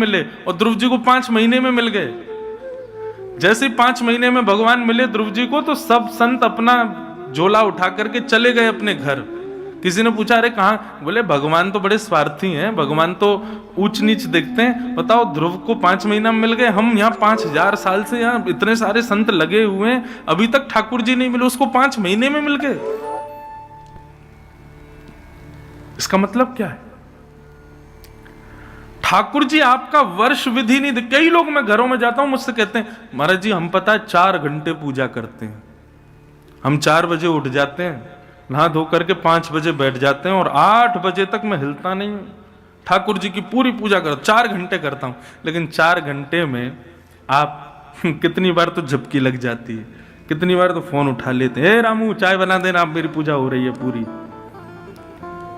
मिले और ध्रुव जी को 5 महीने में मिल गए। जैसे ही 5 महीने में भगवान मिले ध्रुव जी को तो सब संत अपना झोला उठा करके चले गए अपने घर। किसी ने पूछा अरे कहाँ? बोले भगवान तो बड़े स्वार्थी हैं, भगवान तो ऊंच नीच देखते हैं। बताओ ध्रुव को 5 महीना में मिल गए, हम यहाँ 5000 साल से यहाँ इतने सारे संत लगे हुए हैं, अभी तक ठाकुर जी नहीं मिले, उसको 5 महीने में मिल गए। इसका मतलब क्या है? ठाकुर जी आपका वर्ष विधि नहीं। कई लोग मैं घरों में जाता हूं मुझसे कहते हैं महाराज जी हम पता है 4 घंटे पूजा करते हैं, हम 4 बजे उठ जाते हैं, नहा धो करके 5 बजे बैठ जाते हैं और 8 बजे तक मैं हिलता नहीं हूं, ठाकुर जी की पूरी पूजा करता 4 घंटे करता हूं। लेकिन 4 घंटे में आप कितनी बार तो झपकी लग जाती है, कितनी बार तो फोन उठा लेते हैं, रामू चाय बना देना, आप मेरी पूजा हो रही है पूरी।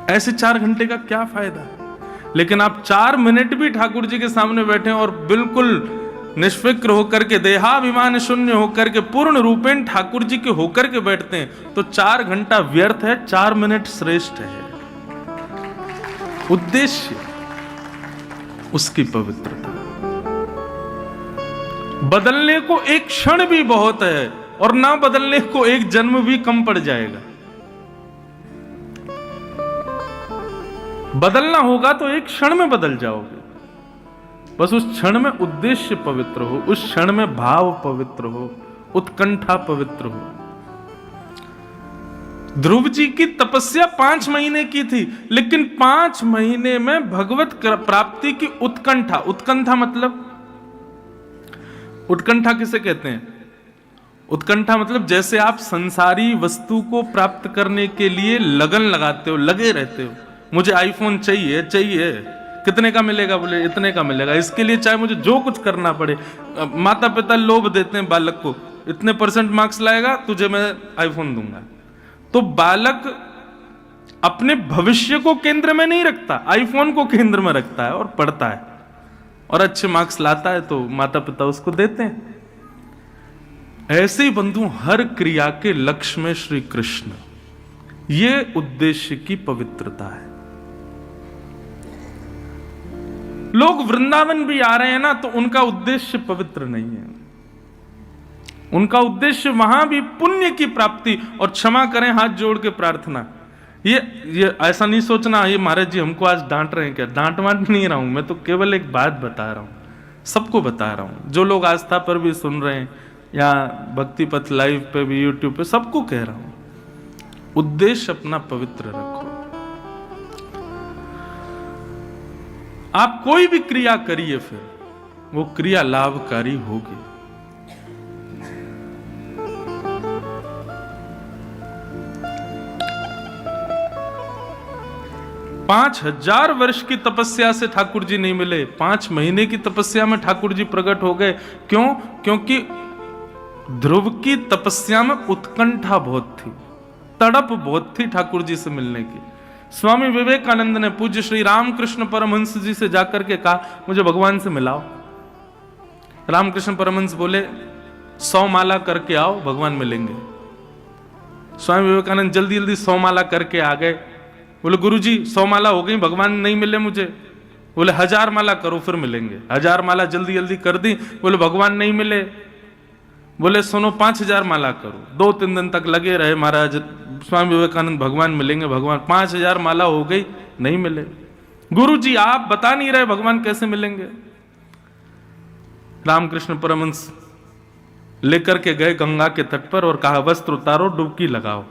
ऐसे 4 घंटे का क्या फायदा है? लेकिन आप 4 मिनट भी ठाकुर जी के सामने बैठे और बिल्कुल निष्फिक्र होकर के, देहाभिमान शून्य होकर के, पूर्ण रूपेण ठाकुर जी के होकर के बैठते हैं तो 4 घंटा व्यर्थ है, 4 मिनट श्रेष्ठ है। उद्देश्य उसकी पवित्रता। बदलने को एक क्षण भी बहुत है और ना बदलने को एक जन्म भी कम पड़ जाएगा। बदलना होगा तो एक क्षण में बदल जाओगे, बस उस क्षण में उद्देश्य पवित्र हो, उस क्षण में भाव पवित्र हो, उत्कंठा पवित्र हो। ध्रुव जी की तपस्या 5 महीने की थी, लेकिन 5 महीने में भगवत प्राप्ति की उत्कंठा। उत्कंठा मतलब, उत्कंठा किसे कहते हैं? उत्कंठा मतलब जैसे आप संसारी वस्तु को प्राप्त करने के लिए लगन लगाते हो, लगे रहते हो, मुझे आईफोन चाहिए चाहिए, कितने का मिलेगा? बोले इतने का मिलेगा, इसके लिए चाहे मुझे जो कुछ करना पड़े। माता पिता लोभ देते हैं बालक को, इतने % मार्क्स लाएगा तुझे मैं आईफोन दूंगा। तो बालक अपने भविष्य को केंद्र में नहीं रखता, आईफोन को केंद्र में रखता है और पढ़ता है और अच्छे मार्क्स लाता है तो माता पिता उसको देते हैं। ऐसे ही बंधु हर क्रिया के लक्ष्य में श्री कृष्ण, ये उद्देश्य की पवित्रता है। लोग वृंदावन भी आ रहे हैं ना तो उनका उद्देश्य पवित्र नहीं है, उनका उद्देश्य वहां भी पुण्य की प्राप्ति और क्षमा करें हाथ जोड़ के प्रार्थना। ये ऐसा नहीं सोचना ये महाराज जी हमको आज डांट रहे हैं क्या। डांट नहीं रहा हूं मैं, तो केवल एक बात बता रहा हूं, सबको बता रहा हूं, जो लोग आस्था पर भी सुन रहे हैं या भक्ति पथ लाइव पे भी, यूट्यूब पे, सबको कह रहा हूं, उद्देश्य अपना पवित्र रखो। आप कोई भी क्रिया करिए फिर वो क्रिया लाभकारी होगी। पांच 5000 वर्ष की तपस्या से ठाकुर जी नहीं मिले, 5 महीने की तपस्या में ठाकुर जी प्रकट हो गए। क्यों? क्योंकि ध्रुव की तपस्या में उत्कंठा बहुत थी, तड़प बहुत थी ठाकुर जी से मिलने की। स्वामी विवेकानंद ने पूज्य श्री रामकृष्ण परमहंस जी से जाकर के कहा मुझे भगवान से मिलाओ। रामकृष्ण परमहंस बोले 100 माला करके आओ, भगवान मिलेंगे। स्वामी विवेकानंद जल्दी जल्दी 100 माला करके आ गए। बोले गुरुजी 100 माला हो गई, भगवान नहीं मिले मुझे। बोले 1000 माला करो फिर मिलेंगे। 1000 माला जल्दी जल्दी कर दी, बोले भगवान नहीं मिले। बोले सुनो 5000 माला करो। 2-3 दिन तक लगे रहे महाराज, स्वामी विवेकानंद भगवान मिलेंगे भगवान। 5000 माला हो गई, नहीं मिले। गुरुजी आप बता नहीं रहे भगवान कैसे मिलेंगे। रामकृष्ण परमहंस लेकर के गए गंगा के तट पर और कहा वस्त्र उतारो, डुबकी लगाओ।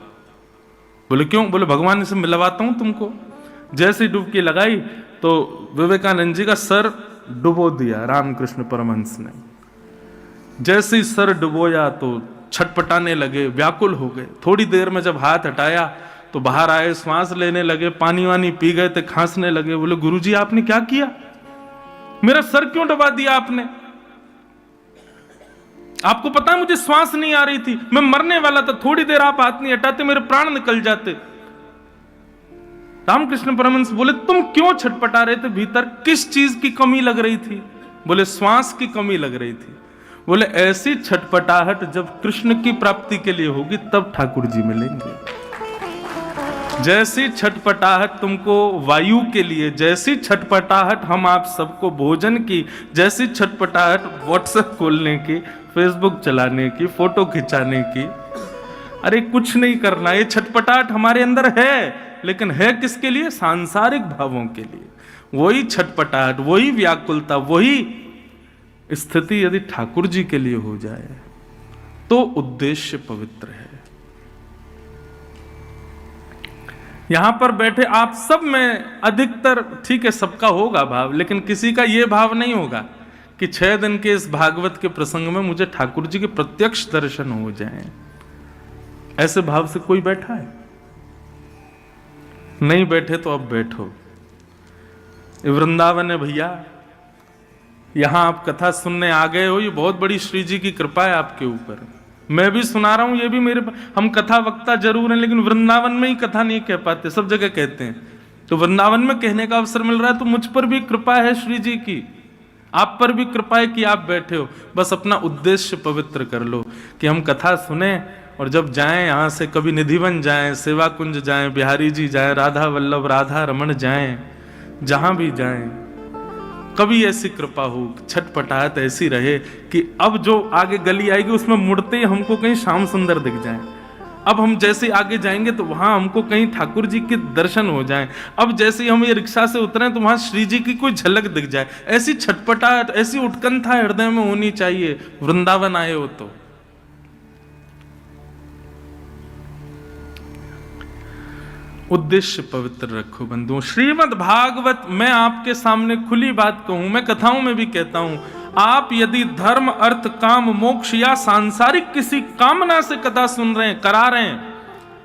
बोले क्यों? बोले भगवान से मिलवाता हूं तुमको। जैसे ही डुबकी लगाई तो विवेकानंद जी का सर डुबो दिया रामकृष्ण परमहंस ने। जैसे ही सर डुबोया तो छटपटाने लगे, व्याकुल हो गए। थोड़ी देर में जब हाथ हटाया तो बाहर आए, श्वास लेने लगे, पानी वानी पी गए थे, खांसने लगे। बोले गुरुजी आपने क्या किया? मेरा सर क्यों डुबा दिया आपने? आपको पता है मुझे श्वास नहीं आ रही थी, मैं मरने वाला था, थोड़ी देर आप हाथ नहीं हटाते मेरे प्राण निकल जाते। रामकृष्ण परमहंस बोले तुम क्यों छटपटा रहे थे भीतर, किस चीज की कमी लग रही थी? बोले श्वास की कमी लग रही थी। बोले ऐसी छटपटाहट जब कृष्ण की प्राप्ति के लिए होगी तब ठाकुर जी मिलेंगे। जैसी छटपटाहट तुमको वायु के लिए, जैसी छटपटाहट हम आप सबको भोजन की, जैसी छटपटाहट व्हाट्सएप खोलने की, फेसबुक चलाने की, फोटो खिंचाने की, अरे कुछ नहीं करना, ये छटपटाहट हमारे अंदर है, लेकिन है किसके लिए? सांसारिक भावों के लिए। वही छटपटाहट, वही व्याकुलता, वही स्थिति यदि ठाकुर जी के लिए हो जाए तो उद्देश्य पवित्र है। यहां पर बैठे आप सब में अधिकतर, ठीक है सबका होगा भाव, लेकिन किसी का यह भाव नहीं होगा कि 6 दिन के इस भागवत के प्रसंग में मुझे ठाकुर जी के प्रत्यक्ष दर्शन हो जाएं। ऐसे भाव से कोई बैठा है? नहीं बैठे तो अब बैठो। वृंदावन है भैया, यहां आप कथा सुनने आ गए हो, ये बहुत बड़ी श्री जी की कृपा है आपके ऊपर। मैं भी सुना रहा हूं, ये भी मेरे, हम कथा वक्ता जरूर हैं, लेकिन वृंदावन में ही कथा नहीं कह पाते, सब जगह कहते हैं। तो वृंदावन में कहने का अवसर मिल रहा है तो मुझ पर भी कृपा है श्री जी की, आप पर भी कृपा है कि आप बैठे हो। बस अपना उद्देश्य पवित्र कर लो कि हम कथा सुने और जब जाएं यहां से, कभी निधिवन जाएं, सेवा कुंज जाएं, बिहारी जी जाएं, राधा वल्लभ, राधा रमन जाएं, जहां भी जाएं, कभी ऐसी कृपा हो, छटपटाहट ऐसी रहे कि अब जो आगे गली आएगी उसमें मुड़ते ही हमको कहीं श्याम सुंदर दिख जाए। अब हम जैसे आगे जाएंगे तो वहां हमको कहीं ठाकुर जी के दर्शन हो जाएं। अब जैसे हम ये रिक्शा से उतरे तो वहां श्री जी की कोई झलक दिख जाए। ऐसी छटपटाहट, ऐसी उत्कंठा हृदय में होनी चाहिए वृंदावन आए हो तो। उद्देश्य पवित्र रखो बंधुओं। श्रीमद् भागवत, मैं आपके सामने खुली बात कहूं, मैं कथाओं में भी कहता हूं, आप यदि धर्म, अर्थ, काम, मोक्ष या सांसारिक किसी कामना से कथा सुन रहे हैं, करा रहे हैं,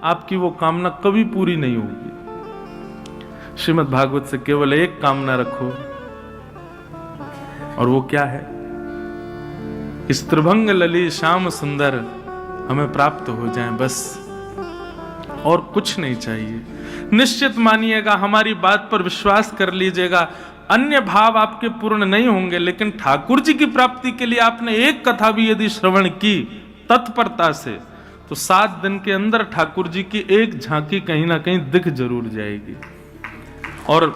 आपकी वो कामना कभी पूरी नहीं होगी। श्रीमद् भागवत से केवल एक कामना रखो, और वो क्या है? स्त्रिभंग ललित श्याम सुंदर हमें प्राप्त हो जाए, बस, और कुछ नहीं चाहिए। निश्चित मानिएगा, हमारी बात पर विश्वास कर लीजिएगा, अन्य भाव आपके पूर्ण नहीं होंगे, लेकिन ठाकुर जी की प्राप्ति के लिए आपने एक कथा भी यदि श्रवण की तत्परता से, तो 7 दिन के अंदर ठाकुर जी की एक झांकी कहीं ना कहीं दिख जरूर जाएगी। और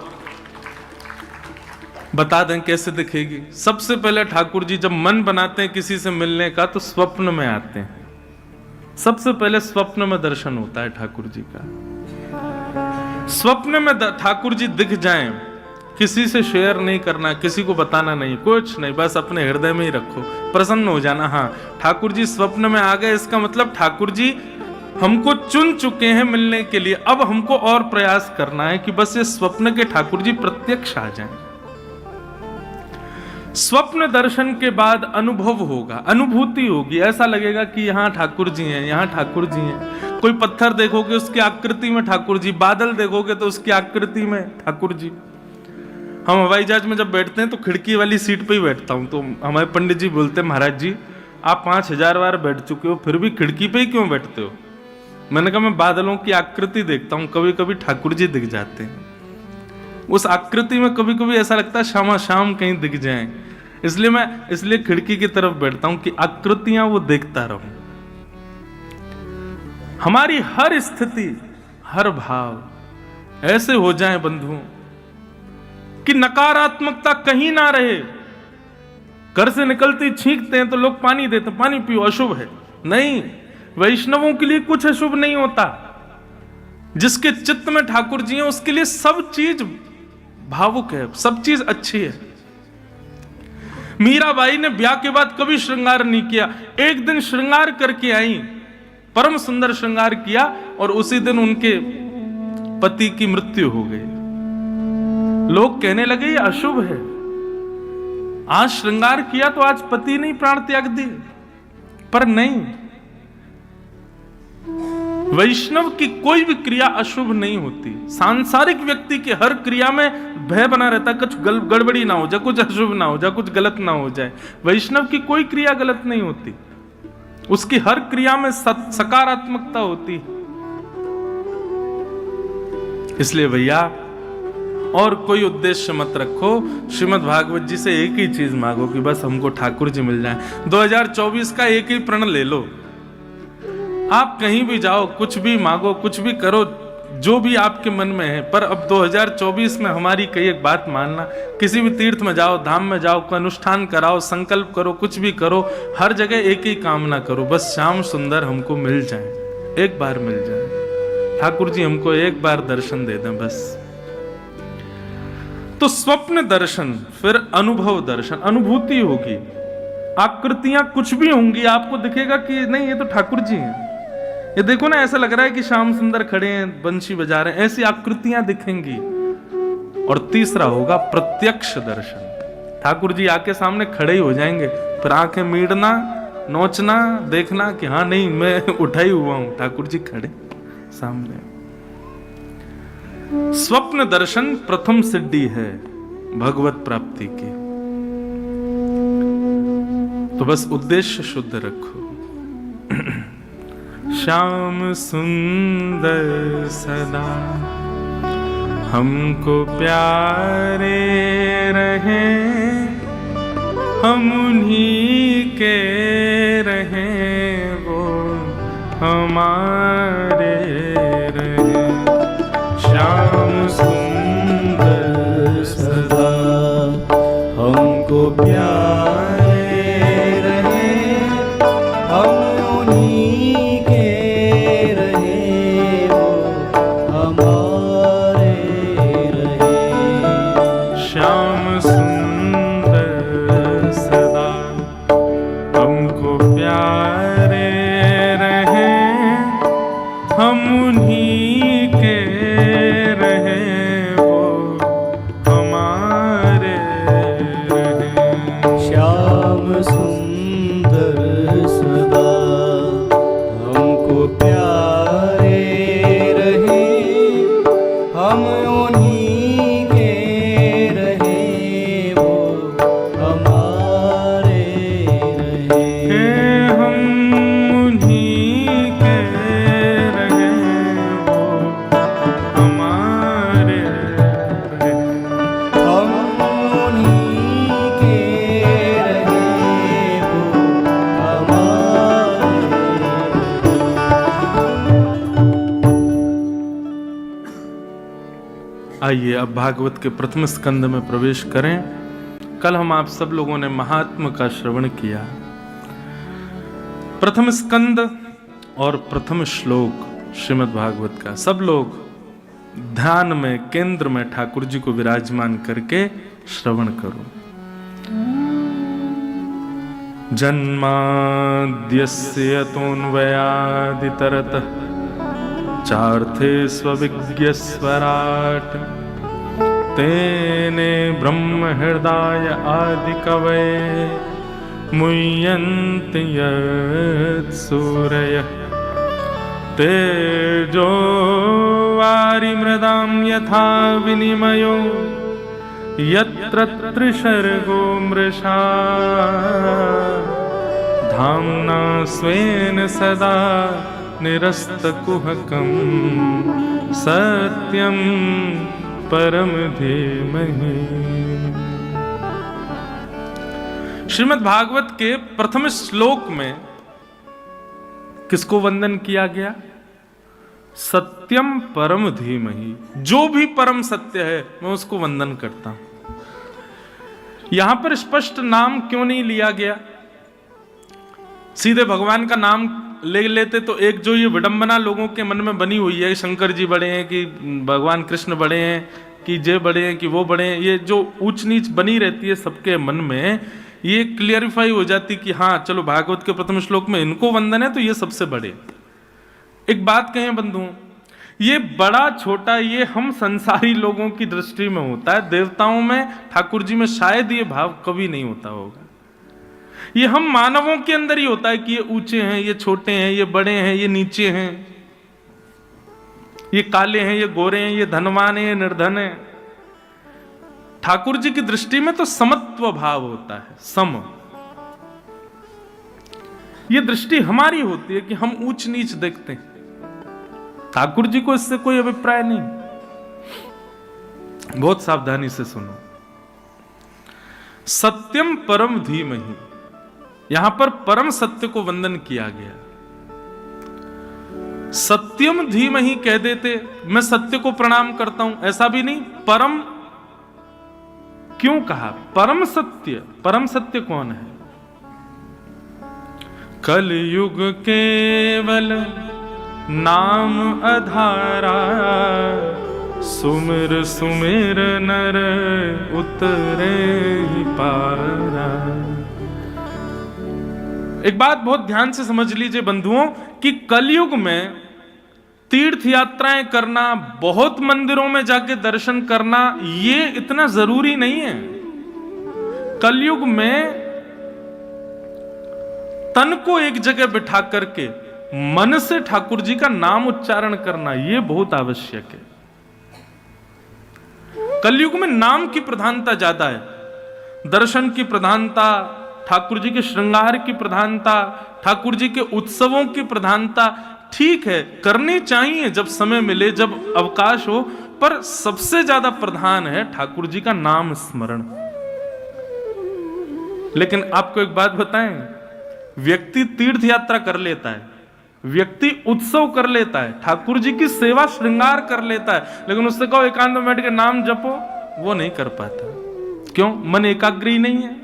बता दें कैसे दिखेगी। सबसे पहले ठाकुर जी जब मन बनाते हैं किसी से मिलने का तो स्वप्न में आते हैं। सबसे पहले स्वप्न में दर्शन होता है ठाकुर जी का। स्वप्न में ठाकुर जी दिख जाएं, किसी से शेयर नहीं करना, किसी को बताना नहीं, कुछ नहीं, बस अपने हृदय में ही रखो, प्रसन्न हो जाना। हाँ, ठाकुर जी स्वप्न में आ गए, इसका मतलब ठाकुर जी हमको चुन चुके हैं मिलने के लिए। अब हमको और प्रयास करना है कि बस ये स्वप्न के ठाकुर जी प्रत्यक्ष आ जाएं। स्वप्न दर्शन के बाद अनुभव होगा, अनुभूति होगी, ऐसा लगेगा कि यहाँ ठाकुर जी हैं, यहाँ ठाकुर जी हैं। कोई पत्थर देखोगे उसकी आकृति में ठाकुर जी, बादल देखोगे तो उसकी आकृति में ठाकुर जी। हम हवाई जहाज में जब बैठते हैं तो खिड़की वाली सीट पे ही बैठता हूँ, तो हमारे पंडित जी बोलते हैं, महाराज जी आप 5000 बार बैठ चुके हो, फिर भी खिड़की पे ही क्यों बैठते हो? मैंने कहा मैं बादलों की आकृति देखता हूँ, कभी कभी ठाकुर जी दिख जाते हैं। उस आकृति में कभी कभी ऐसा लगता है शाम शाम कहीं दिख जाएं, इसलिए खिड़की की तरफ बैठता हूं कि आकृतियां वो देखता रहूं। हमारी हर स्थिति, हर भाव ऐसे हो जाए बंधुओं कि नकारात्मकता कहीं ना रहे। घर से निकलते छींकते हैं तो लोग पानी देते, पानी पियो, अशुभ है। नहीं, वैष्णवों के लिए कुछ अशुभ नहीं होता। जिसके चित्त में ठाकुर जी हैं उसके लिए सब चीज भावुक है, सब चीज अच्छी है। मीराबाई ने ब्याह के बाद कभी श्रृंगार नहीं किया, एक दिन श्रृंगार करके आई, परम सुंदर श्रृंगार किया, और उसी दिन उनके पति की मृत्यु हो गई। लोग कहने लगे ये अशुभ है, आज श्रृंगार किया तो आज पति नहीं प्राण त्याग दिए। पर नहीं, वैष्णव की कोई भी क्रिया अशुभ नहीं होती। सांसारिक व्यक्ति की हर क्रिया में भय बना रहता है, कुछ गड़बड़ी ना हो जाए, कुछ अशुभ ना हो जाए, कुछ गलत ना हो जाए। वैष्णव की कोई क्रिया गलत नहीं होती, उसकी हर क्रिया में सकारात्मकता होती है। इसलिए भैया और कोई उद्देश्य मत रखो, श्रीमद् भागवत जी से एक ही चीज मांगो कि बस हमको ठाकुर जी मिल जाए। 2024 का एक ही प्रण ले लो, आप कहीं भी जाओ, कुछ भी मांगो, कुछ भी करो, जो भी आपके मन में है। पर अब 2024 में हमारी कई एक बात मानना, किसी भी तीर्थ में जाओ, धाम में जाओ, कोई अनुष्ठान कराओ, संकल्प करो, कुछ भी करो, हर जगह एक ही कामना करो, बस श्याम सुंदर हमको मिल जाए, एक बार मिल जाए, ठाकुर जी हमको एक बार दर्शन दे दें बस। तो स्वप्न दर्शन, फिर अनुभव दर्शन, अनुभूति होगी, आकृतियां कुछ भी होंगी, आपको दिखेगा कि नहीं ये तो ठाकुर जी हैं, ये देखो ना ऐसा लग रहा है कि श्याम सुंदर खड़े हैं, बंशी बजा रहे हैं, ऐसी आकृतियां दिखेंगी। और तीसरा होगा प्रत्यक्ष दर्शन, ठाकुर जी आके सामने खड़े ही हो जाएंगे, फिर आंखें मीड़ना, नोचना, देखना कि हाँ नहीं मैं उठा ही हुआ हूं, ठाकुर जी खड़े सामने। स्वप्न दर्शन प्रथम सिद्धि है भगवत प्राप्ति की। तो बस उद्देश्य शुद्ध रखो। श्याम सुंदर सदा हमको प्यारे रहे, हम उन्हीं के रहे, वो हमारे रहे। श्याम सुंदर सदा हमको प्यारे रहे, हम उन्हीं के रहे, वो हमारे रहे। श्याम सुंदर सदा हमको प्यारे रहे, हम उन्हीं के रहे, वो हमारे रहे। श्याम सुंदर सदा हमको प्यारे रहे, हम उन्हीं के रहे, वो हमारे रहे। हम उन्हीं के रहे, वो हमारे रहे। हम उन्हीं के रहे, वो हमारे। आइए अब भागवत के प्रथम स्कंद में प्रवेश करें। कल हम आप सब लोगों ने महात्म का श्रवण किया। प्रथम स्कंद और प्रथम श्लोक श्रीमद् भागवत का सब लोग ध्यान में, केंद्र में ठाकुर जी को विराजमान करके श्रवण करो। जन्माद्यस्य यतोऽन्वयादितरतः चार्थे स्वविज्ञस्वराट्, तेने ब्रह्म हृदय आदि कवये मुह्यन्ति यत्सूरयः। तेजो वारिमृदां यथा विनिमयो यत्र त्रिसर्गो मृषा, धाम्ना स्वेन सदा निरस्तकुहकं सत्यं परम धीमहि। श्रीमद् भागवत के प्रथम श्लोक में किसको वंदन किया गया? सत्यम परम धीमहि, जो भी परम सत्य है मैं उसको वंदन करता हूं। यहां पर स्पष्ट नाम क्यों नहीं लिया गया? सीधे भगवान का नाम ले लेते तो एक जो ये विडंबना लोगों के मन में बनी हुई है, शंकर जी बड़े हैं कि भगवान कृष्ण बड़े हैं कि जे बड़े हैं कि वो बड़े हैं, ये जो ऊंच नीच बनी रहती है सबके मन में, ये क्लियरिफाई हो जाती कि हाँ चलो भागवत के प्रथम श्लोक में इनको वंदन है तो ये सबसे बड़े। एक बात कहें बंधुओं, ये बड़ा छोटा ये हम संसारी लोगों की दृष्टि में होता है, देवताओं में, ठाकुर जी में शायद ये भाव कभी नहीं होता होगा। ये हम मानवों के अंदर ही होता है कि ये ऊंचे हैं, ये छोटे हैं, ये बड़े हैं, ये नीचे हैं, ये काले हैं, ये गोरे हैं, ये धनवान हैं, ये निर्धन हैं। ठाकुर जी की दृष्टि में तो समत्व भाव होता है, सम। ये दृष्टि हमारी होती है कि हम ऊंच नीच देखते हैं। ठाकुर जी को इससे कोई अभिप्राय नहीं। बहुत सावधानी से सुनो। सत्यम परम धीमहि, यहां पर परम सत्य को वंदन किया गया। सत्यम धीमहि कह देते, मैं सत्य को प्रणाम करता हूं, ऐसा भी नहीं। परम क्यों कहा? परम सत्य, परम सत्य कौन है? कलयुग केवल नाम आधारा, सुमिर सुमिर नर उतरे पारा। एक बात बहुत ध्यान से समझ लीजिए बंधुओं कि कलयुग में तीर्थ यात्राएं करना, बहुत मंदिरों में जाके दर्शन करना, ये इतना जरूरी नहीं है। कलयुग में तन को एक जगह बिठा करके मन से ठाकुर जी का नाम उच्चारण करना, यह बहुत आवश्यक है। कलयुग में नाम की प्रधानता ज्यादा है, दर्शन की प्रधानता, ठाकुर जी के श्रृंगार की प्रधानता, ठाकुर जी के उत्सवों की प्रधानता ठीक है, करनी चाहिए जब समय मिले, जब अवकाश हो, पर सबसे ज्यादा प्रधान है ठाकुर जी का नाम स्मरण। लेकिन आपको एक बात बताएं, व्यक्ति तीर्थ यात्रा कर लेता है, व्यक्ति उत्सव कर लेता है, ठाकुर जी की सेवा श्रृंगार कर लेता है, लेकिन उससे कहो एकांत में बैठ के नाम जपो, वो नहीं कर पाता। क्यों? मन एकाग्र ही नहीं है।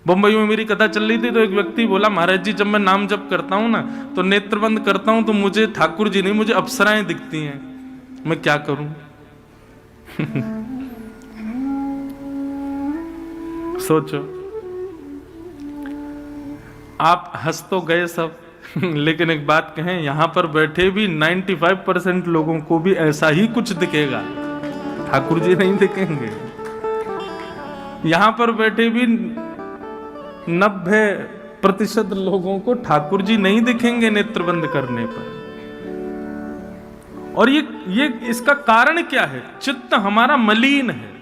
बंबई में मेरी कथा चल रही थी तो एक व्यक्ति बोला, महाराज जी जब मैं नाम जप करता हूं ना तो नेत्र बंद करता हूं तो मुझे ठाकुर जी नहीं, मुझे अप्सराएं दिखती हैं, मैं क्या करूं? सोचो, आप हंस तो गए सब, लेकिन एक बात कहें, यहां पर बैठे भी 95% लोगों को भी ऐसा ही कुछ दिखेगा, ठाकुर जी नहीं दिखेंगे। यहां पर बैठे भी 90% लोगों को ठाकुर जी नहीं दिखेंगे नेत्र बंद करने पर। और ये इसका कारण क्या है? चित्त हमारा मलिन है।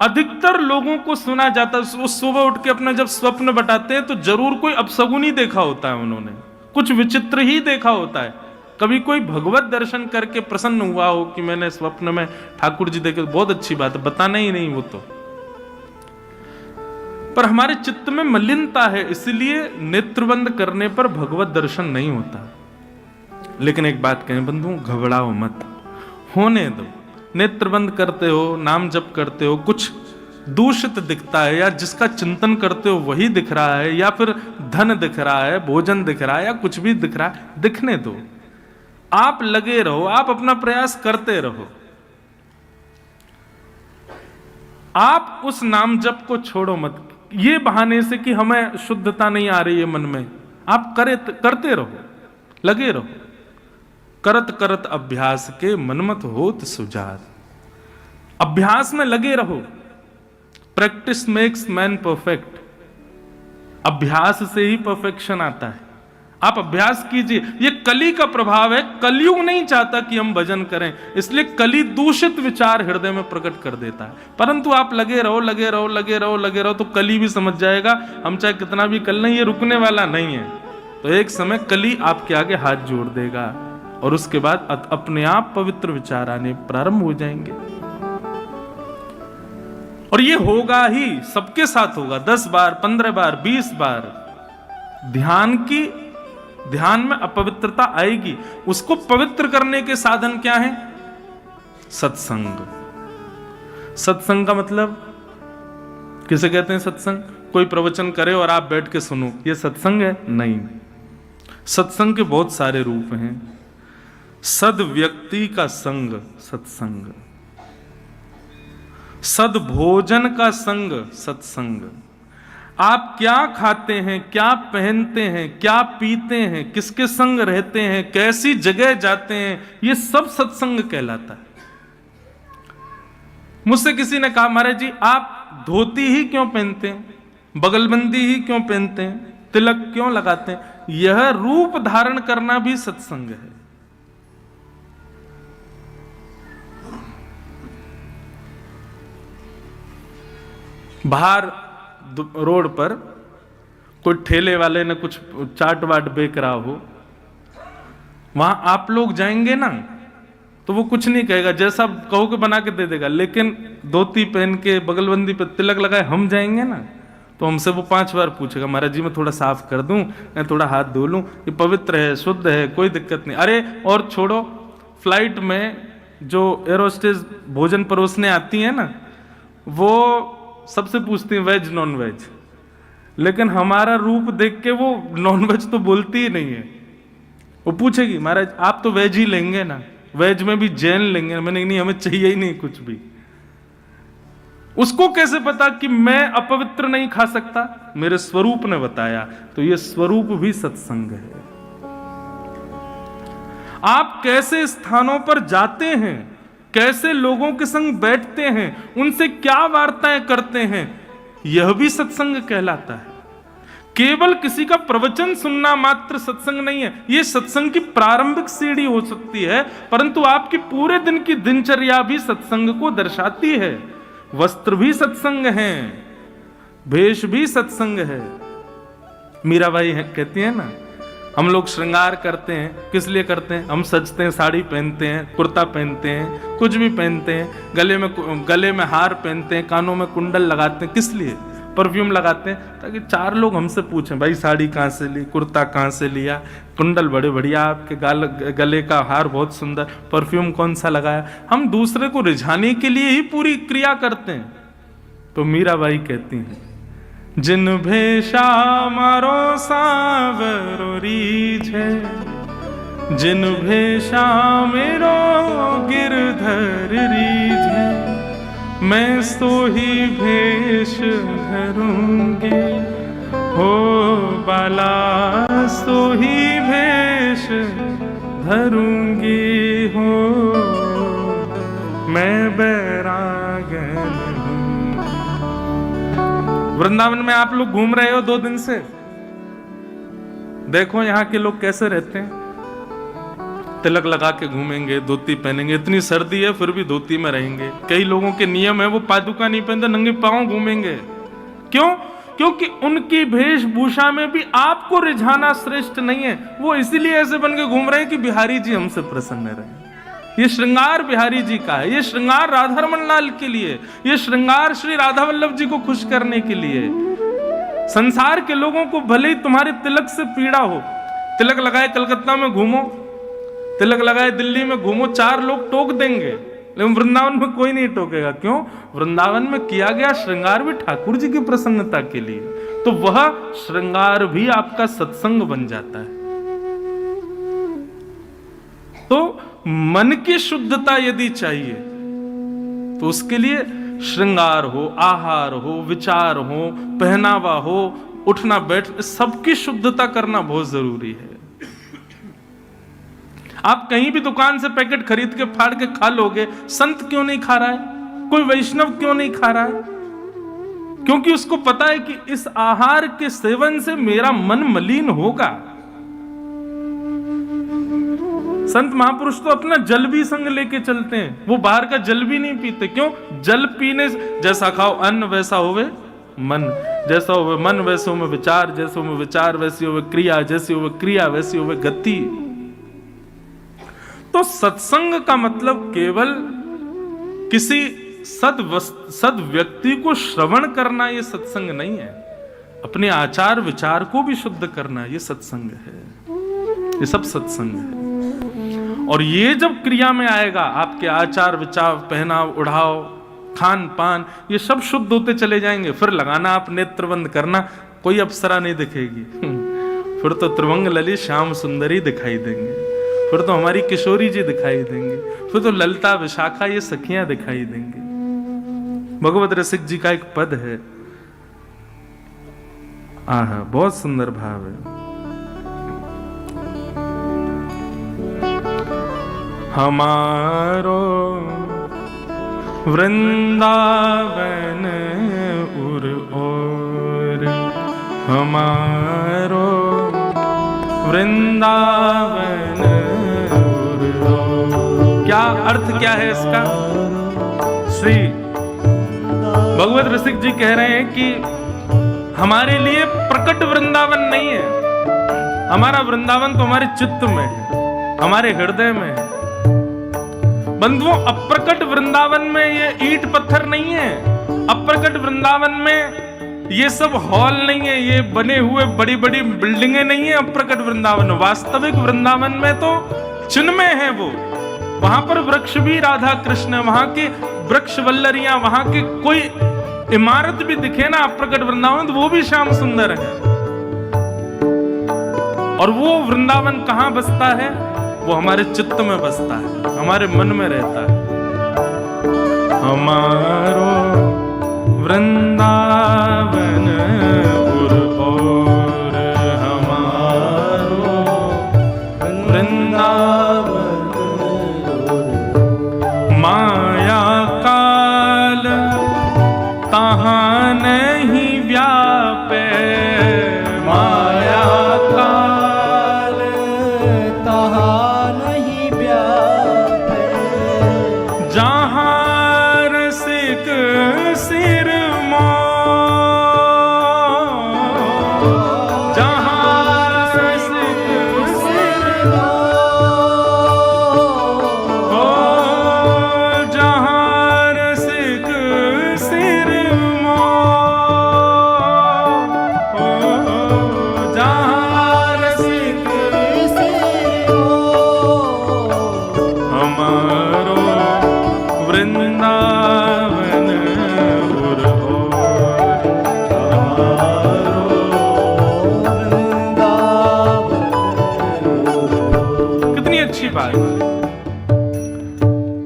अधिकतर लोगों को सुना जाता है, वो सुबह उठ के अपना जब स्वप्न बताते हैं तो जरूर कोई अपशगुन ही देखा होता है, उन्होंने कुछ विचित्र ही देखा होता है। कभी कोई भगवत दर्शन करके प्रसन्न हुआ हो कि मैंने स्वप्न में ठाकुर जी देखे, बहुत अच्छी बात है, बताना ही नहीं वो तो। पर हमारे चित्त में मलिनता है, इसलिए नेत्रबंद करने पर भगवत दर्शन नहीं होता। लेकिन एक बात कहें बंधु, घबराओ मत, होने दो। नेत्रबंद करते हो, नाम जप करते हो, कुछ दूषित दिखता है या जिसका चिंतन करते हो वही दिख रहा है, या फिर धन दिख रहा है, भोजन दिख रहा है, या कुछ भी दिख रहा है, दिखने दो। आप लगे रहो, आप अपना प्रयास करते रहो। आप उस नाम जप को छोड़ो मत, ये बहाने से कि हमें शुद्धता नहीं आ रही है मन में। आप करते रहो, लगे रहो। करत करत अभ्यास के मनमत होत सुजात। अभ्यास में लगे रहो। Practice makes man perfect. अभ्यास से ही परफेक्शन आता है। आप अभ्यास कीजिए। ये कली का प्रभाव है। कलयुग नहीं चाहता कि हम भजन करें, इसलिए कली दूषित विचार हृदय में प्रकट कर देता है। परंतु आप लगे रहो, लगे रहो, लगे रहो, लगे रहो, तो कली भी समझ जाएगा हम चाहे कितना भी कर लें, ये रुकने वाला नहीं है। तो एक समय कली आपके आगे हाथ जोड़ देगा और उसके बाद अपने आप पवित्र विचार आने प्रारंभ हो जाएंगे। और ये होगा ही, सबके साथ होगा। 10 बार, 15 बार, 20 बार ध्यान में अपवित्रता आएगी। उसको पवित्र करने के साधन क्या है? सत्संग। सत्संग का मतलब किसे कहते हैं? सत्संग कोई प्रवचन करे और आप बैठ के सुनो, ये सत्संग है? नहीं। सत्संग के बहुत सारे रूप हैं। सद व्यक्ति का संग सत्संग, सद भोजन का संग सत्संग। आप क्या खाते हैं, क्या पहनते हैं, क्या पीते हैं, किसके संग रहते हैं, कैसी जगह जाते हैं, ये सब सत्संग कहलाता है। मुझसे किसी ने कहा, महाराज जी आप धोती ही क्यों पहनते हैं, बगलबंदी ही क्यों पहनते हैं, तिलक क्यों लगाते हैं? यह रूप धारण करना भी सत्संग है। बाहर रोड पर कोई ठेले वाले ने कुछ चाट वाट बेच रहा हो, वहां आप लोग जाएंगे ना तो वो कुछ नहीं कहेगा, जैसा कहोगे बना के दे देगा। लेकिन धोती पहन के बगलबंदी पे तिलक लगाए हम जाएंगे ना तो हमसे वो 5 बार पूछेगा, महाराज जी मैं थोड़ा साफ कर दूं, मैं थोड़ा हाथ धो लूं, ये पवित्र है, शुद्ध है, कोई दिक्कत नहीं। अरे और छोड़ो, फ्लाइट में जो एरोस्टेज भोजन परोसने आती है ना, वो सबसे पूछती है वेज नॉन वेज, लेकिन हमारा रूप देख के वो नॉन वेज तो बोलती ही नहीं है। वो पूछेगी महाराज आप तो वेज ही लेंगे ना, वेज में भी जैन लेंगे। मैंने नहीं, हमें चाहिए ही नहीं कुछ भी। उसको कैसे पता कि मैं अपवित्र नहीं खा सकता? मेरे स्वरूप ने बताया। तो ये स्वरूप भी सत्संग है। आप कैसे स्थानों पर जाते हैं, कैसे लोगों के संग बैठते हैं, उनसे क्या वार्ताएं करते हैं, यह भी सत्संग कहलाता है। केवल किसी का प्रवचन सुनना मात्र सत्संग नहीं है। यह सत्संग की प्रारंभिक सीढ़ी हो सकती है, परंतु आपकी पूरे दिन की दिनचर्या भी सत्संग को दर्शाती है। वस्त्र भी सत्संग है, भेष भी सत्संग है। मीराबाई कहती है ना, हम लोग श्रृंगार करते हैं, किस लिए करते हैं? हम सजते हैं, साड़ी पहनते हैं, कुर्ता पहनते हैं, कुछ भी पहनते हैं, गले में हार पहनते हैं, कानों में कुंडल लगाते हैं, किस लिए? परफ्यूम लगाते हैं ताकि 4 लोग हमसे पूछें भाई साड़ी कहाँ से ली, कुर्ता कहाँ से लिया, कुंडल बड़े बढ़िया, आपके गले का हार बहुत सुंदर, परफ्यूम कौन सा लगाया। हम दूसरे को रिझाने के लिए ही पूरी क्रिया करते हैं। तो मीराबाई कहती हैं, जिन भेषा मारो सावरो रीझे, जिन भेषा मेरो गिरधर रीझे, मैं सो ही भेष धरूंगी, हो बाला सो ही भेष धरूंगी, हो मैं बैरागन हूं। वृंदावन में आप लोग घूम रहे हो 2 दिन से, देखो यहाँ के लोग कैसे रहते हैं। तिलक लगा के घूमेंगे, धोती पहनेंगे, इतनी सर्दी है फिर भी धोती में रहेंगे। कई लोगों के नियम है वो पादुका नहीं पहनते, नंगे पांव घूमेंगे। क्यों? क्योंकि उनकी वेशभूषा में भी आपको रिझाना श्रेष्ठ नहीं है। वो इसीलिए ऐसे बन के घूम रहे हैं कि बिहारी जी हमसे प्रसन्न रहे। ये श्रृंगार बिहारी जी का है, ये श्रृंगार राधा रमन लाल के लिए, ये श्रृंगार श्री राधा वल्लभ जी को खुश करने के लिए। संसार के लोगों को भले ही तुम्हारे तिलक से पीड़ा हो, तिलक लगाए कलकत्ता में घूमो, तिलक लगाए दिल्ली में घूमो, 4 लोग टोक देंगे, लेकिन वृंदावन में कोई नहीं टोकेगा। क्यों? वृंदावन में किया गया श्रृंगार भी ठाकुर जी की प्रसन्नता के लिए, तो वह श्रृंगार भी आपका सत्संग बन जाता है। तो मन की शुद्धता यदि चाहिए तो उसके लिए श्रृंगार हो, आहार हो, विचार हो, पहनावा हो, उठना बैठ, सबकी शुद्धता करना बहुत जरूरी है। आप कहीं भी दुकान से पैकेट खरीद के फाड़ के खा लोगे, संत क्यों नहीं खा रहा है? कोई वैष्णव क्यों नहीं खा रहा है? क्योंकि उसको पता है कि इस आहार के सेवन से मेरा मन मलिन होगा। संत महापुरुष तो अपना जल भी संग लेके चलते हैं, वो बाहर का जल भी नहीं पीते। क्यों? जल पीने जैसा खाओ अन्न वैसा होवे मन, जैसा होवे मन वैसे होवे विचार, जैसे होवे विचार वैसी होवे क्रिया, जैसी होवे क्रिया वैसी होवे गति। तो सत्संग का मतलब केवल किसी सद व्यक्ति को श्रवण करना ये सत्संग नहीं है, अपने आचार विचार को भी शुद्ध करना ये सत्संग है। ये सब सत्संग है। और ये जब क्रिया में आएगा, आपके आचार विचार, पहनाव ओढ़ाव, खान पान, ये सब शुद्ध होते चले जाएंगे। फिर लगाना आप नेत्रबंद करना, कोई अप्सरा नहीं दिखेगी। फिर तो त्रिभंग ललित श्याम सुंदरी दिखाई देंगे, फिर तो हमारी किशोरी जी दिखाई देंगे, फिर तो ललिता विशाखा ये सखियां दिखाई देंगी। भगवत रसिक जी का एक पद है, आहा बहुत सुंदर भाव है। हमारो वृंदावन उर और, हमारो वृंदावन उर और। क्या अर्थ क्या है इसका? श्री भगवत रसिक जी कह रहे हैं कि हमारे लिए प्रकट वृंदावन नहीं है, हमारा वृंदावन तो हमारे चित्त में है, हमारे हृदय में है। बंधुओं, अप्रकट वृंदावन में ये ईंट पत्थर नहीं है। अप्रकट वृंदावन में ये सब हॉल नहीं है, ये बने हुए बड़ी बड़ी बिल्डिंगें नहीं है अप्रकट वृंदावन। वास्तविक वृंदावन में तो चिन्मय है वो। वहां पर वृक्ष भी राधा कृष्ण, वहां के वृक्ष वल्लरियां, वहां के कोई इमारत भी दिखे ना अप्रकट वृंदावन, तो वो भी श्याम सुंदर है। और वो वृंदावन कहां बसता है? वो हमारे चित्त में बसता है, हमारे मन में रहता है। हमारो वृंदावन उर और हमारो वृंदावन माया काल तहाँ नहीं व्यापे, माया काल तहाँ नहीं व्यापे, जहाँ रसिक सिर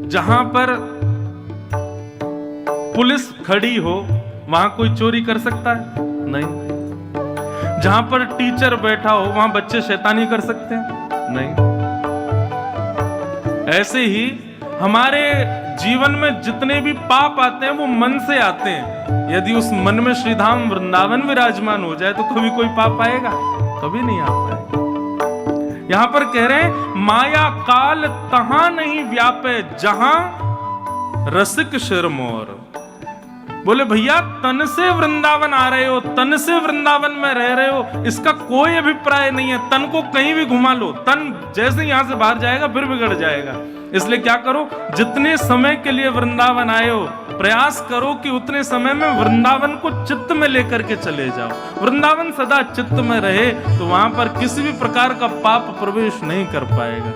जहां पर पुलिस खड़ी हो वहां कोई चोरी कर सकता है? नहीं। जहां पर टीचर बैठा हो वहां बच्चे शैतानी कर सकते हैं? नहीं। ऐसे ही हमारे जीवन में जितने भी पाप आते हैं वो मन से आते हैं। यदि उस मन में श्रीधाम वृंदावन विराजमान हो जाए तो कभी कोई पाप आएगा? कभी नहीं आ पाएगा। यहां पर कह रहे हैं माया काल तहां नहीं व्यापे, जहां रसिक शिरमोर। बोले भैया तन से वृंदावन आ रहे हो, तन से वृंदावन में रह रहे हो, इसका कोई अभिप्राय नहीं है। तन को कहीं भी घुमा लो, तन जैसे यहां से बाहर जाएगा फिर बिगड़ जाएगा। इसलिए क्या करो, जितने समय के लिए वृंदावन आए हो प्रयास करो कि उतने समय में वृंदावन को चित्त में लेकर के चले जाओ। वृंदावन सदा चित्त में रहे तो वहां पर किसी भी प्रकार का पाप प्रवेश नहीं कर पाएगा।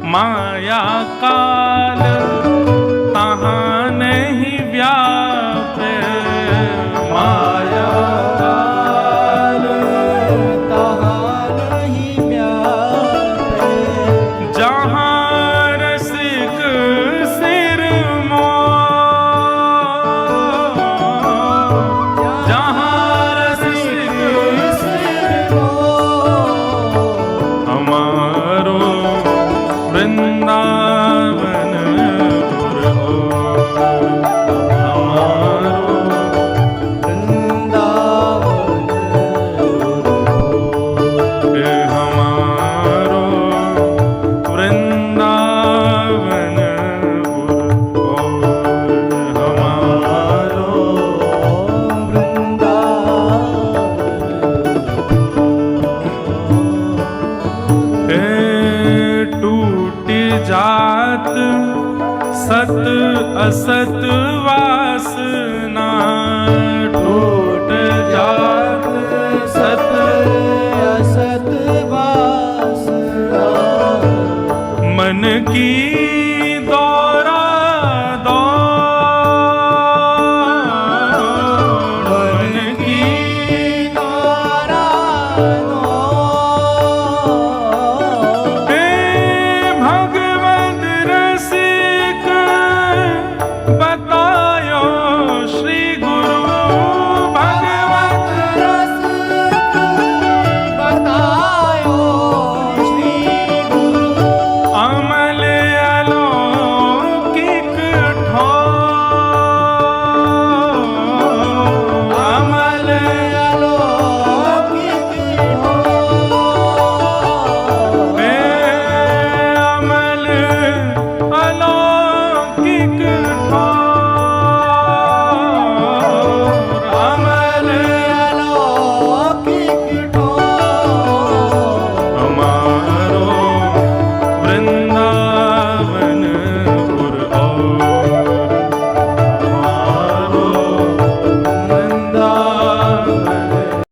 माया काल तहां नहीं